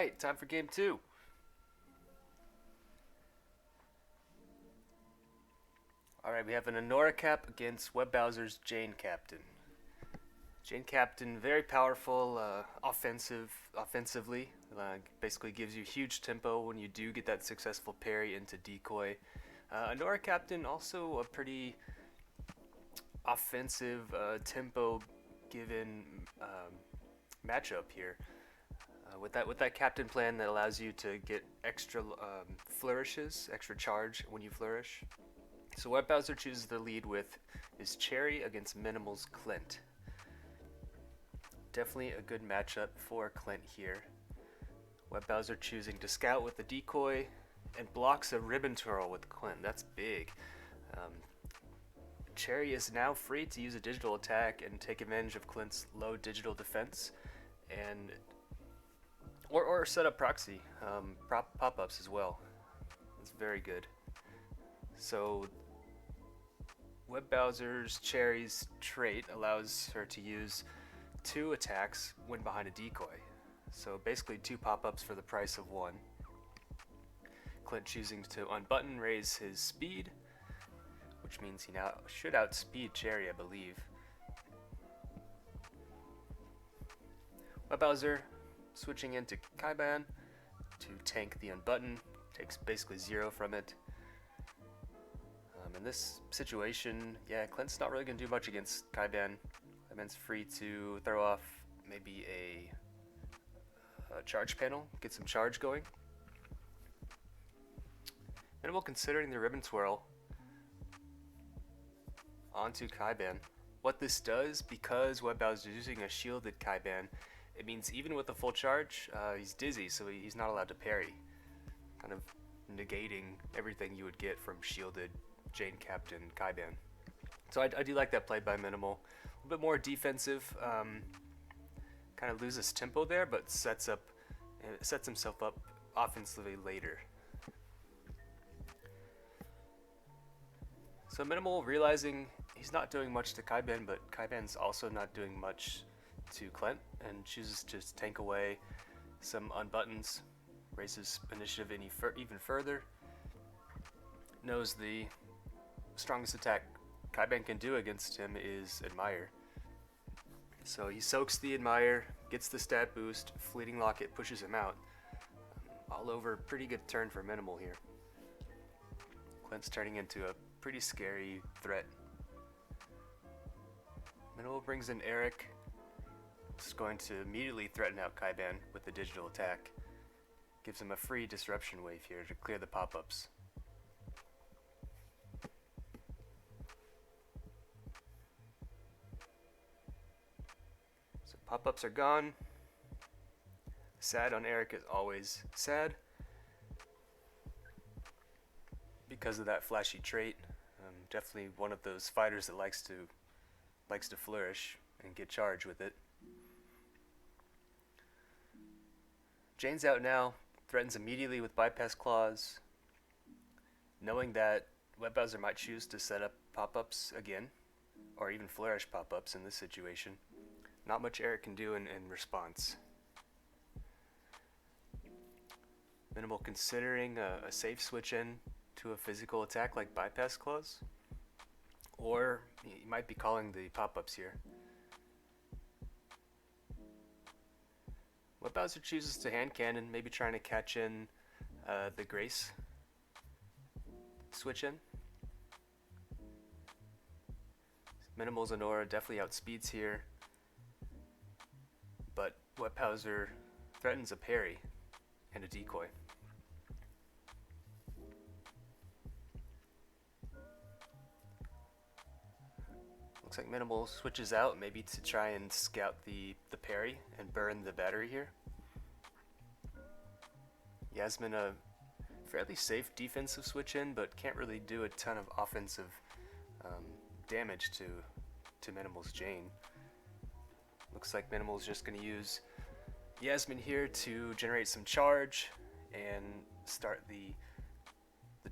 Alright, time for game two. Alright, we have an Honora Cap against WebBowser's Jane Captain. Jane Captain, very powerful, offensively. Basically gives you huge tempo when you do get that successful parry into decoy. Honora Captain, also a pretty offensive tempo given matchup here. With that captain plan that allows you to get extra flourishes, extra charge when you flourish. So what Bowser chooses to lead with is Cherry against Minimal's Clint. Definitely a good matchup for Clint here. WebBowser choosing to scout with the decoy and blocks a ribbon twirl with Clint. That's big. Cherry is now free to use a digital attack and take advantage of Clint's low digital defense, and or set up proxy pop-ups as well. It's very good. So WebBowser's Cherry's trait allows her to use 2 attacks when behind a decoy. So basically 2 pop-ups for the price of 1. Clint choosing to unbutton raise his speed, which means he now should outspeed Cherry, I believe. WebBowser switching into Kaiban to tank the unbutton, takes basically 0 from it. In this situation, yeah, Clint's not really going to do much against Kaiban. Kaiban's free to throw off maybe a charge panel, get some charge going. Minimal considering the ribbon twirl onto Kaiban. What this does, because WebBowser is using a shielded Kaiban, it means even with a full charge, he's dizzy, so he's not allowed to parry. Kind of negating everything you would get from shielded Jane Captain Kaiban. So I do like that play by Minimal. A little bit more defensive, kind of loses tempo there, but sets himself up offensively later. So Minimal realizing he's not doing much to Kaiban, but Kaiban's also not doing much to Clint, and chooses to just tank away some unbuttons, raises initiative even further. Knows the strongest attack Kaiban can do against him is Admire. So he soaks the Admire, gets the stat boost, Fleeting Locket pushes him out. All over, pretty good turn for Minimal here. Clint's turning into a pretty scary threat. Minimal brings in Eric. It's going to immediately threaten out Kaiban with the digital attack. Gives him a free disruption wave here to clear the pop-ups. So pop-ups are gone. Sad on Eric is always sad because of that flashy trait. Definitely one of those fighters that likes to flourish and get charged with it. Jane's out now, threatens immediately with bypass claws, knowing that WebBowser might choose to set up pop-ups again, or even flourish pop-ups in this situation. Not much Eric can do in response. Minimal considering a safe switch in to a physical attack like bypass claws, or he might be calling the pop-ups here. WebBowser chooses to hand cannon, maybe trying to catch in the Grace switch in. Minimal's Honora definitely outspeeds here, but WebBowser threatens a parry and a decoy. Looks like Minimal switches out, maybe to try and scout the parry and burn the battery here. Yasmin, a fairly safe defensive switch in, but can't really do a ton of offensive damage to Minimal's Jane. Looks like Minimal's just going to use Yasmin here to generate some charge and start the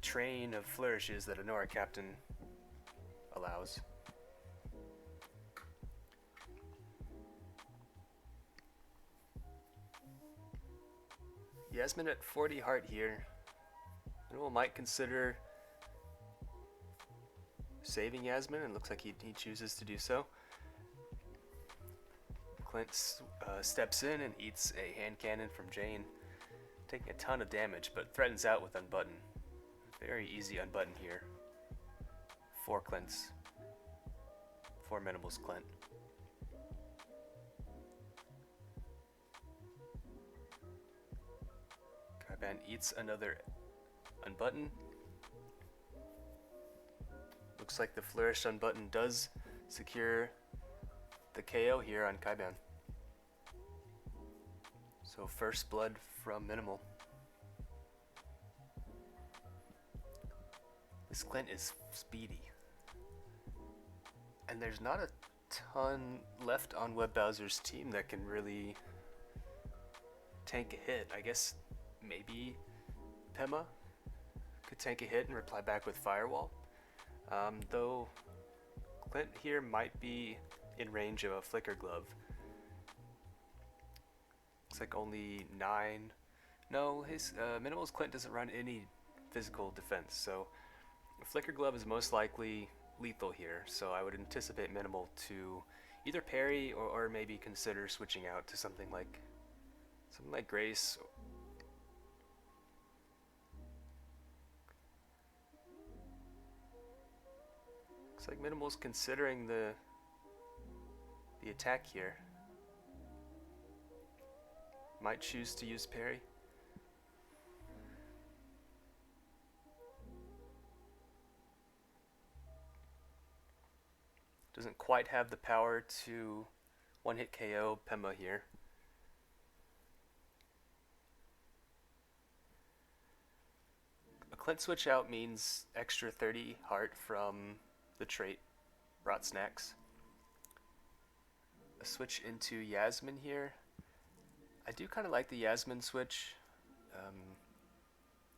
train of flourishes that Honora Captain allows. Yasmin at 40 heart here. Minimal might consider saving Yasmin, and looks like he chooses to do so. Clint steps in and eats a hand cannon from Jane, taking a ton of damage, but threatens out with unbutton. Very easy unbutton here. 4 Clints. 4 Minimal's Clint. Kaiban eats another unbutton. Looks like the Flourish unbutton does secure the KO here on Kaiban. So first blood from Minimal. This Clint is speedy. And there's not a ton left on WebBowser's team that can really tank a hit. I guess maybe Pema could tank a hit and reply back with Firewall. Though Clint here might be in range of a Flicker Glove. Looks like only 9. No, his Minimal's Clint doesn't run any physical defense, so a Flicker Glove is most likely lethal here, so I would anticipate Minimal to either parry or maybe consider switching out to something like Grace. Looks like Minimal's considering the attack here. Might choose to use parry. Doesn't quite have the power to one-hit KO Pema here. A Clint switch out means extra 30 heart from the trait Brought Snacks. A switch into Yasmin here. I do kind of like the Yasmin switch.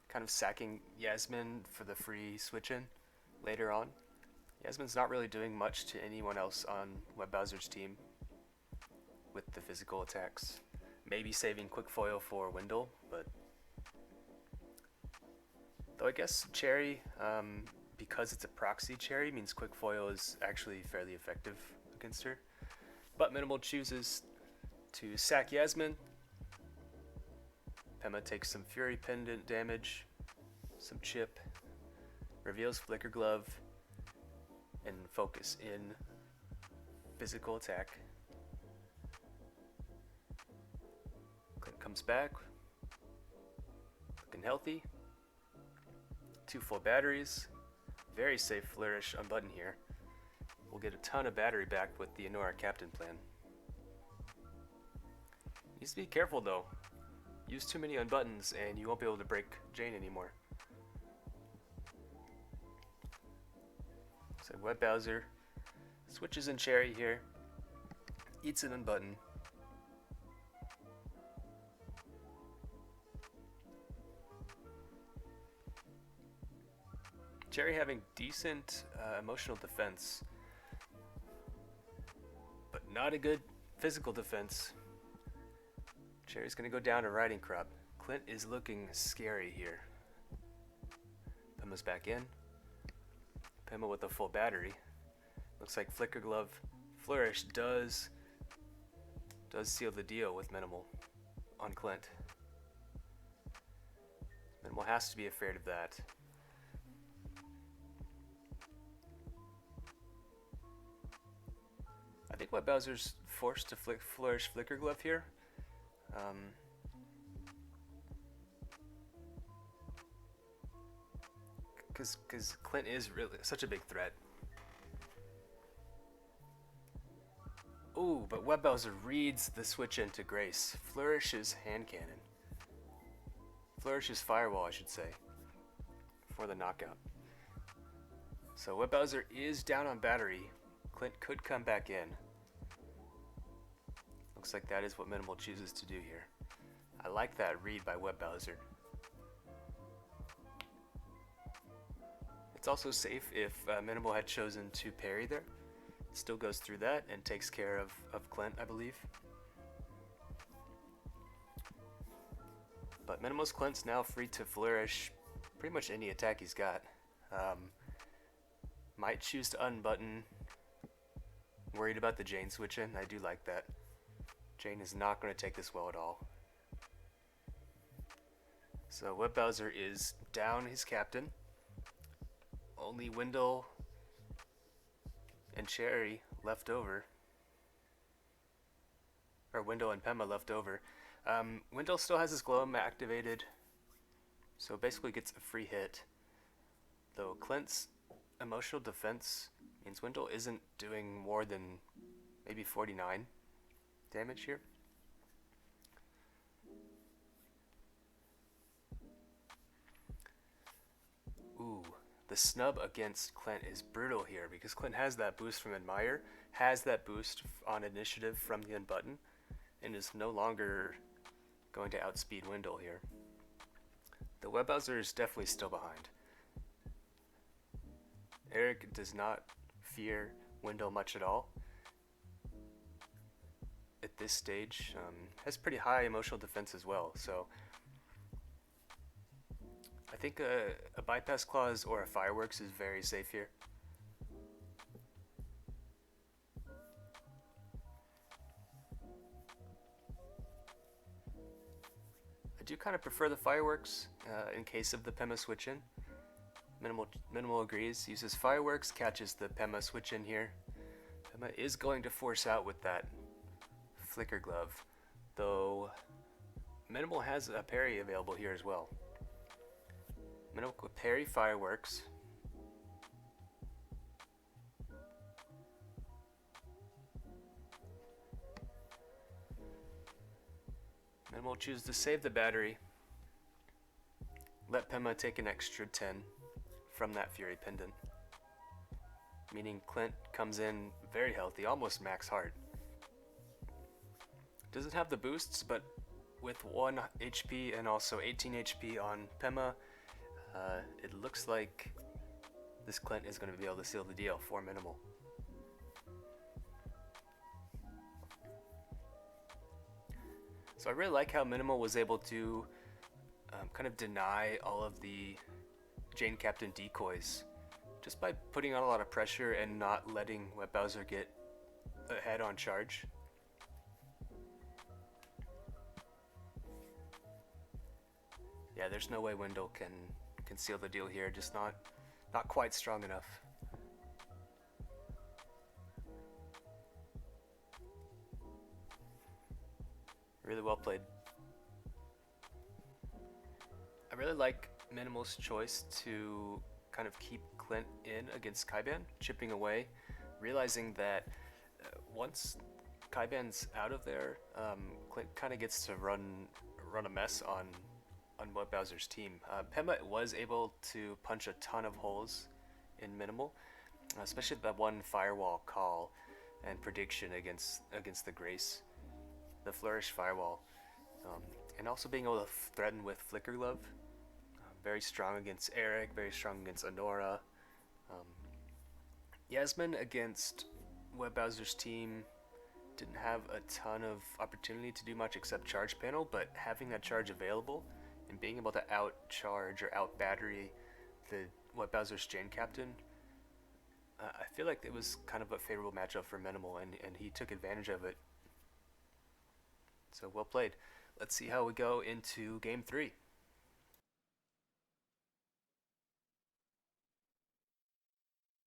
Kind of sacking Yasmin for the free switch in later on. Yasmin's not really doing much to anyone else on WebBowser's team with the physical attacks. Maybe saving Quick Foil for Wendell, but though I guess Cherry, because it's a proxy Cherry, means Quick Foil is actually fairly effective against her. But Minimal chooses to sack Yasmin. Pema takes some Fury Pendant damage, some chip, reveals Flicker Glove, and focus in physical attack. Clint comes back, looking healthy. 2 full batteries, very safe Flourish unbutton here. We'll get a ton of battery back with the Honora Captain plan. Needs to be careful though. Use too many unbuttons and you won't be able to break Jane anymore. So WebBowser switches in Cherry here, eats an unbutton. Cherry having decent emotional defense, but not a good physical defense. Cherry's gonna go down to Riding Crop. Clint is looking scary here. Pema's back in. Pema with a full battery. Looks like Flicker Glove Flourish does seal the deal with Minimal on Clint. Minimal has to be afraid of that. I think WebBowser's forced to Flourish Flicker Glove here. Because Clint is really such a big threat. Ooh, but WebBowser reads the switch into Grace. Flourishes Hand Cannon. Flourishes Firewall, I should say, for the knockout. So WebBowser is down on battery. Clint could come back in. Looks like that is what Minimal chooses to do here. I like that read by WebBowser. It's also safe if Minimal had chosen to parry there. It still goes through that and takes care of Clint, I believe. But Minimal's Clint's now free to flourish pretty much any attack he's got. Might choose to unbutton. Worried about the Jane switch in. I do like that. Jane is not going to take this well at all. So WebBowser is down his captain. Only Wendell and Cherry left over. Or Wendell and Pema left over. Wendell still has his Gloam activated, so basically gets a free hit. Though Clint's emotional defense means Wendell isn't doing more than maybe 49 damage here. Ooh, the snub against Clint is brutal here because Clint has that boost from Admire, has that boost on initiative from the unbutton, and is no longer going to outspeed Wendell here. The WebBowser is definitely still behind. Eric does not fear Wendell much at all. At this stage, has pretty high emotional defense as well, so I think a bypass clause or a fireworks is very safe here. I do kind of prefer the fireworks in case of the Pema switch in. Minimal agrees, uses fireworks, catches the Pema switch in here. Pema is going to force out with that flicker glove, though Minimal has a parry available here as well. Minimal could parry fireworks. Minimal chooses to save the battery. Let Pema take an extra 10 from that Fury Pendant. Meaning Clint comes in very healthy, almost max heart. Doesn't have the boosts, but with 1 HP and also 18 HP on Pema, it looks like this Clint is going to be able to seal the deal for Minimal. So I really like how Minimal was able to kind of deny all of the Jane Captain decoys just by putting on a lot of pressure and not letting WebBowser get ahead on charge. Yeah, there's no way Wendell can seal the deal here, just not quite strong enough. Really well played. I really like Minimal's choice to kind of keep Clint in against Kaiban, chipping away, realizing that once Kaiban's out of there, Clint kind of gets to run a mess on WebBowser's team. Pema was able to punch a ton of holes in Minimal, especially that one firewall call and prediction against the Grace, the Flourish firewall, and also being able to threaten with Flicker Glove. Very strong against Eric, very strong against Honora. Yasmin against WebBowser's team didn't have a ton of opportunity to do much except charge panel, but having that charge available and being able to out-charge or out-battery the WebBowser's Jane Captain, I feel like it was kind of a favorable matchup for Minimal, and he took advantage of it. So well played. Let's see how we go into Game 3.